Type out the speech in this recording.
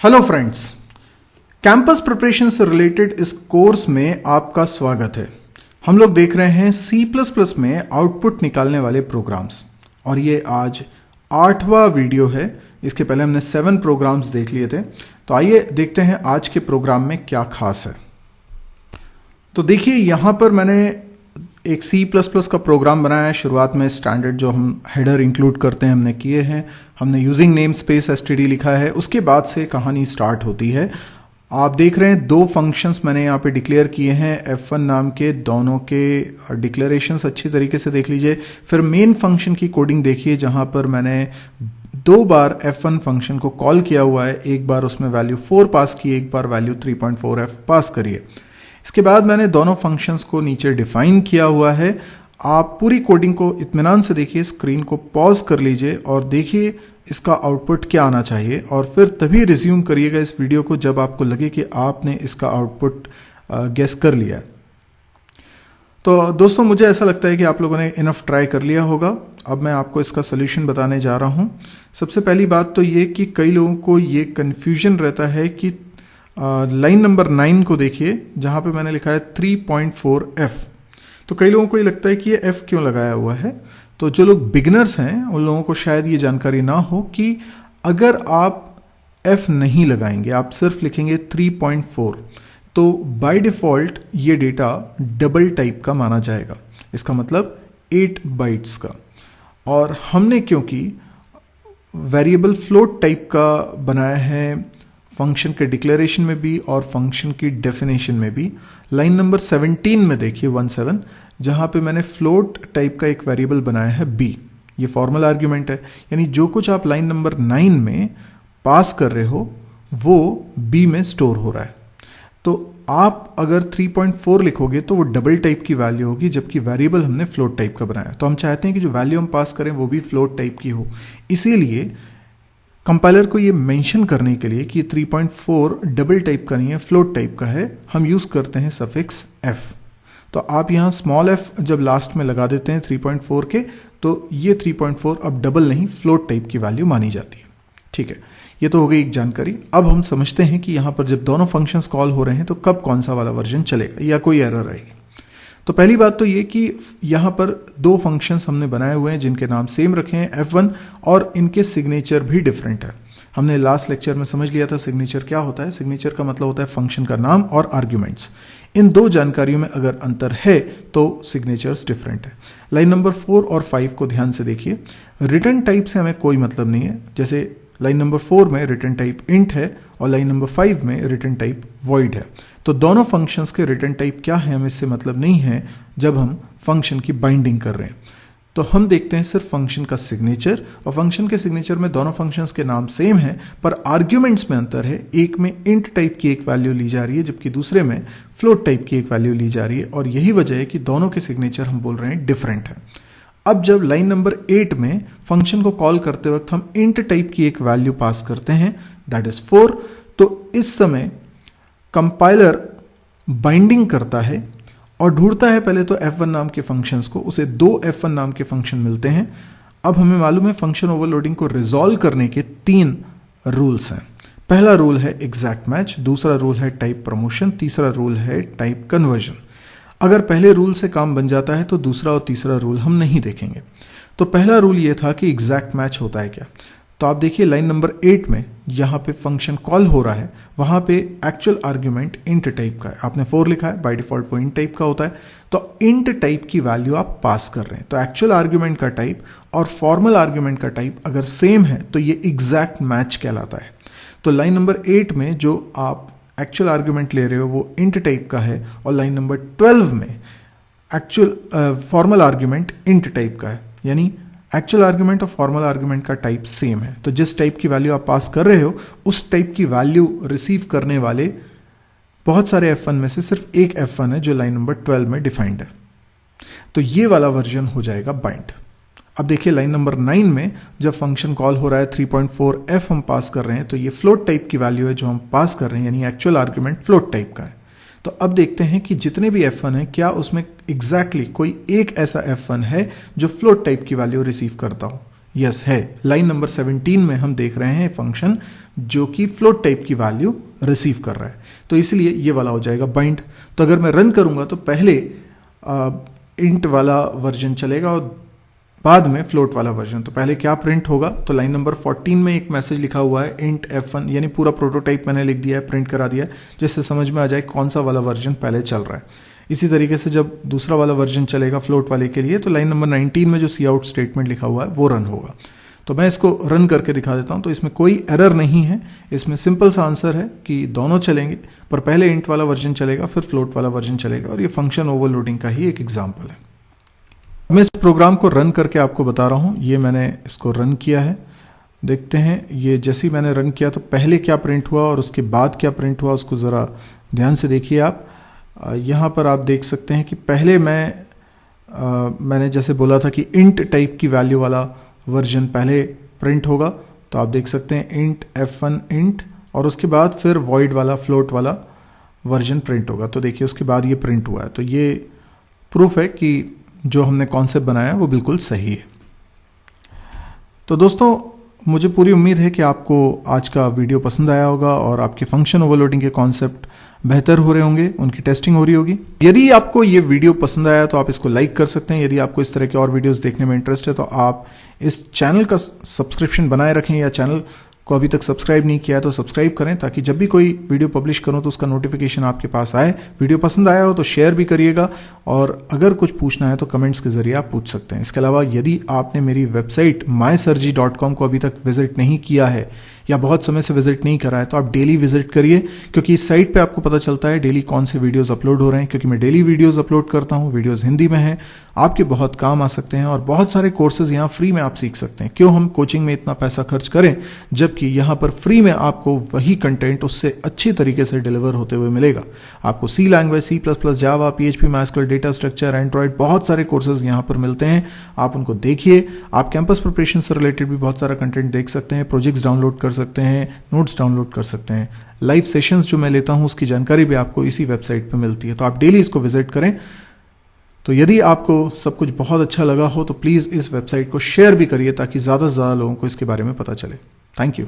Hello friends, campus preparation से related इस course में आपका स्वागत है। हम लोग देख रहे हैं C++ में आउटपुट निकालने वाले प्रोग्राम्स और ये आज 8वां वीडियो है। इसके पहले हमने 7 प्रोग्राम्स देख लिए थे, तो आइए देखते हैं आज के प्रोग्राम में क्या खास है। तो देखिए, यहाँ पर मैंने एक C++ का प्रोग्राम बनाया है। शुरुआत में स्टैंडर्ड जो हम हेडर इंक्लूड करते हैं हमने किए हैं, हमने यूजिंग नेम स्पेस std लिखा है। उसके बाद से कहानी स्टार्ट होती है। आप देख रहे हैं 2 फंक्शंस मैंने यहाँ पे डिक्लेयर किए हैं f1 नाम के। दोनों के डिक्लेरेशंस अच्छी तरीके से देख लीजिए। फिर मेन फंक्शन की कोडिंग देखिए, जहाँ पर मैंने 2 बार f1 फंक्शन को कॉल किया हुआ है। एक बार उसमें वैल्यू 4 पास की, एक बार वैल्यू 3.4f पास करिए। इसके बाद मैंने दोनों फंक्शंस को नीचे डिफाइन किया हुआ है। आप पूरी कोडिंग को इत्मीनान से देखिए, स्क्रीन को पॉज कर लीजिए और देखिए इसका आउटपुट क्या आना चाहिए, और फिर तभी रिज्यूम करिएगा इस वीडियो को जब आपको लगे कि आपने इसका आउटपुट गेस कर लिया है। तो दोस्तों, मुझे ऐसा लगता है कि आप लोगों ने इनफ ट्राई कर लिया होगा। अब मैं आपको इसका सोल्यूशन बताने जा रहा हूँ। सबसे पहली बात तो ये कि कई लोगों को ये कन्फ्यूजन रहता है कि लाइन नंबर 9 को देखिए, जहाँ पे मैंने लिखा है 3.4f। तो कई लोगों को ये लगता है कि ये f क्यों लगाया हुआ है। तो जो लोग बिगिनर्स हैं उन लोगों को शायद ये जानकारी ना हो कि अगर आप f नहीं लगाएंगे, आप सिर्फ लिखेंगे 3.4, तो बाय डिफ़ॉल्ट ये डेटा डबल टाइप का माना जाएगा। इसका मतलब 8 बाइट्स का। और हमने क्योंकि वेरिएबल फ्लोट टाइप का बनाया है फंक्शन के डिक्लेरेशन में भी और फंक्शन की डेफिनेशन में भी। लाइन नंबर 17 में देखिए 17, जहाँ पे मैंने फ्लोट टाइप का एक वेरिएबल बनाया है b। ये फॉर्मल आर्ग्यूमेंट है, यानी जो कुछ आप लाइन नंबर 9 में पास कर रहे हो वो b में स्टोर हो रहा है। तो आप अगर 3.4 लिखोगे तो वो डबल टाइप की वैल्यू होगी, जबकि वेरिएबल हमने फ्लोट टाइप का बनाया। तो हम चाहते हैं कि जो वैल्यू हम पास करें वो भी फ्लोट टाइप की हो। इसीलिए कंपाइलर को ये मेंशन करने के लिए कि 3.4 डबल टाइप का नहीं है, फ्लोट टाइप का है, हम यूज़ करते हैं सफिक्स f। तो आप यहाँ स्मॉल f जब लास्ट में लगा देते हैं 3.4 के, तो ये 3.4 अब डबल नहीं फ्लोट टाइप की वैल्यू मानी जाती है। ठीक है, ये तो हो गई एक जानकारी। अब हम समझते हैं कि यहाँ पर जब दोनों फंक्शंस कॉल हो रहे हैं तो कब कौन सा वाला वर्जन चलेगा या कोई एरर आएगी। तो पहली बात तो ये कि यहाँ पर 2 फंक्शंस हमने बनाए हुए हैं जिनके नाम सेम रखे हैं f1, और इनके सिग्नेचर भी डिफरेंट है। हमने लास्ट लेक्चर में समझ लिया था सिग्नेचर क्या होता है। सिग्नेचर का मतलब होता है फंक्शन का नाम और आर्ग्यूमेंट्स। इन 2 जानकारियों में अगर अंतर है तो सिग्नेचर्स डिफरेंट है। लाइन नंबर 4 और 5 को ध्यान से देखिए। रिटर्न टाइप से हमें कोई मतलब नहीं है। जैसे लाइन नंबर 4 में रिटर्न टाइप इंट है और लाइन नंबर 5 में रिटर्न टाइप वॉइड है। तो दोनों फंक्शंस के रिटर्न टाइप क्या है हमें इससे मतलब नहीं है जब हम फंक्शन की बाइंडिंग कर रहे हैं। तो हम देखते हैं सिर्फ फंक्शन का सिग्नेचर, और फंक्शन के सिग्नेचर में दोनों फंक्शंस के नाम सेम है पर आर्ग्यूमेंट्स में अंतर है। एक में इंट टाइप की एक वैल्यू ली जा रही है जबकि दूसरे में फ्लोट टाइप की एक वैल्यू ली जा रही है, और यही वजह है कि दोनों के सिग्नेचर हम बोल रहे हैं डिफरेंट है। अब जब लाइन नंबर 8 में फंक्शन को कॉल करते वक्त हम इंट टाइप की एक वैल्यू पास करते हैं, दैट इज 4, तो इस समय कंपाइलर बाइंडिंग करता है और ढूंढता है पहले तो f1 नाम के फंक्शंस को। उसे 2 f1 नाम के फंक्शन मिलते हैं। अब हमें मालूम है फंक्शन ओवरलोडिंग को रिजॉल्व करने के 3 रूल्स हैं। पहला रूल है एग्जैक्ट मैच, दूसरा रूल है टाइप प्रमोशन, तीसरा रूल है टाइप कन्वर्जन। अगर पहले रूल से काम बन जाता है तो दूसरा और तीसरा रूल हम नहीं देखेंगे। तो पहला रूल ये था कि एग्जैक्ट मैच होता है क्या। तो आप देखिए लाइन नंबर 8 में यहाँ पे फंक्शन कॉल हो रहा है, वहाँ पे एक्चुअल आर्ग्यूमेंट इंट टाइप का है। आपने 4 लिखा है, बाय डिफॉल्ट वो इंट टाइप का होता है। तो इंट टाइप की वैल्यू आप पास कर रहे हैं। तो एक्चुअल आर्ग्यूमेंट का टाइप और फॉर्मल आर्ग्यूमेंट का टाइप अगर सेम है तो ये एग्जैक्ट मैच कहलाता है। तो लाइन नंबर 8 में जो आप एक्चुअल आर्ग्यूमेंट ले रहे हो वो इंट टाइप का है, और लाइन नंबर 12 में actual formal argument int type का है, यानी एक्चुअल आर्ग्यूमेंट और फॉर्मल आर्ग्यूमेंट का टाइप सेम है। तो जिस टाइप की वैल्यू आप पास कर रहे हो उस टाइप की वैल्यू रिसीव करने वाले बहुत सारे f1 में से सिर्फ एक f1 है जो लाइन नंबर 12 में डिफाइंड है। तो ये वाला वर्जन हो जाएगा बाइंड। अब देखिए लाइन नंबर 9 में जब फंक्शन कॉल हो रहा है 3.4f हम पास कर रहे हैं, तो ये फ्लोट टाइप की वैल्यू है जो हम पास कर रहे हैं, यानी एक्चुअल आर्ग्यूमेंट फ्लोट टाइप का है। तो अब देखते हैं कि जितने भी f1 है क्या उसमें एग्जैक्टली कोई एक ऐसा f1 है जो फ्लोट टाइप की वैल्यू रिसीव करता हो। यस है। लाइन नंबर 17 में हम देख रहे हैं फंक्शन जो कि फ्लोट टाइप की वैल्यू रिसीव कर रहा है, तो इसलिए ये वाला हो जाएगा बाइंड। तो अगर मैं रन करूंगा तो पहले इंट वाला वर्जन चलेगा और बाद में फ्लोट वाला वर्जन। तो पहले क्या प्रिंट होगा, तो लाइन नंबर 14 में एक मैसेज लिखा हुआ है इंट f1, यानी पूरा प्रोटोटाइप मैंने लिख दिया है, प्रिंट करा दिया है, जिससे समझ में आ जाए कौन सा वाला वर्जन पहले चल रहा है। इसी तरीके से जब दूसरा वाला वर्जन चलेगा फ्लोट वाले के लिए, तो लाइन नंबर 19 में जो सी आउट स्टेटमेंट लिखा हुआ है वो रन होगा। तो मैं इसको रन करके दिखा देता हूं। तो इसमें कोई एरर नहीं है, इसमें सिंपल सा आंसर है कि दोनों चलेंगे, पर पहले इंट वाला वर्जन चलेगा फिर फ्लोट वाला वर्जन चलेगा, और ये फंक्शन ओवरलोडिंग का ही एक एग्जाम्पल है। मैं इस प्रोग्राम को रन करके आपको बता रहा हूं। ये मैंने इसको रन किया है, देखते हैं ये जैसे ही मैंने रन किया तो पहले क्या प्रिंट हुआ और उसके बाद क्या प्रिंट हुआ, उसको ज़रा ध्यान से देखिए आप। यहाँ पर आप देख सकते हैं कि पहले मैंने जैसे बोला था कि इंट टाइप की वैल्यू वाला वर्जन पहले प्रिंट होगा, तो आप देख सकते हैं इंट f1 इंट, और उसके बाद फिर वॉइड वाला फ्लोट वाला वर्जन प्रिंट होगा। तो देखिए उसके बाद ये प्रिंट हुआ है, तो ये प्रूफ है कि जो हमने कॉन्सेप्ट बनाया वो बिल्कुल सही है। तो दोस्तों मुझे पूरी उम्मीद है कि आपको आज का वीडियो पसंद आया होगा और आपके फंक्शन ओवरलोडिंग के कॉन्सेप्ट बेहतर हो रहे होंगे, उनकी टेस्टिंग हो रही होगी। यदि आपको ये वीडियो पसंद आया तो आप इसको लाइक कर सकते हैं। यदि आपको इस तरह के और वीडियोस देखने में इंटरेस्ट है तो आप इस चैनल का सब्सक्रिप्शन बनाए रखें, या चैनल को अभी तक सब्सक्राइब नहीं किया है तो सब्सक्राइब करें, ताकि जब भी कोई वीडियो पब्लिश करूं तो उसका नोटिफिकेशन आपके पास आए। वीडियो पसंद आया हो तो शेयर भी करिएगा, और अगर कुछ पूछना है तो कमेंट्स के जरिए आप पूछ सकते हैं। इसके अलावा यदि आपने मेरी वेबसाइट mysirji.com को अभी तक विजिट नहीं किया है या बहुत समय से विजिट नहीं करा है, तो आप डेली विजिट करिए, क्योंकि इस साइट पे आपको पता चलता है डेली कौन से वीडियोस अपलोड हो रहे हैं। क्योंकि मैं डेली वीडियोस अपलोड करता हूँ, वीडियोस हिंदी में हैं, आपके बहुत काम आ सकते हैं, और बहुत सारे कोर्सेज यहाँ फ्री में आप सीख सकते हैं। क्यों हम कोचिंग में इतना पैसा खर्च करें, जबकि यहाँ पर फ्री में आपको वही कंटेंट उससे अच्छी तरीके से डिलीवर होते हुए मिलेगा। आपको सी लैंग्वेज, C++, जावा, PHP, MySQL, data structure, Android, बहुत सारे कोर्सेज यहाँ पर मिलते हैं। आप उनको देखिए। आप कैंपस प्रिपरेशन से रिलेटेड भी बहुत सारा कंटेंट देख सकते हैं, प्रोजेक्ट्स डाउनलोड कर सकते हैं, नोट्स डाउनलोड कर सकते हैं। लाइव सेशंस जो मैं लेता हूं उसकी जानकारी भी आपको इसी वेबसाइट पे मिलती है, तो आप डेली इसको विजिट करें। तो यदि आपको सब कुछ बहुत अच्छा लगा हो तो प्लीज़ इस वेबसाइट को शेयर भी करिए, ताकि ज़्यादा से ज़्यादा लोगों को इसके बारे में पता चले। Thank you.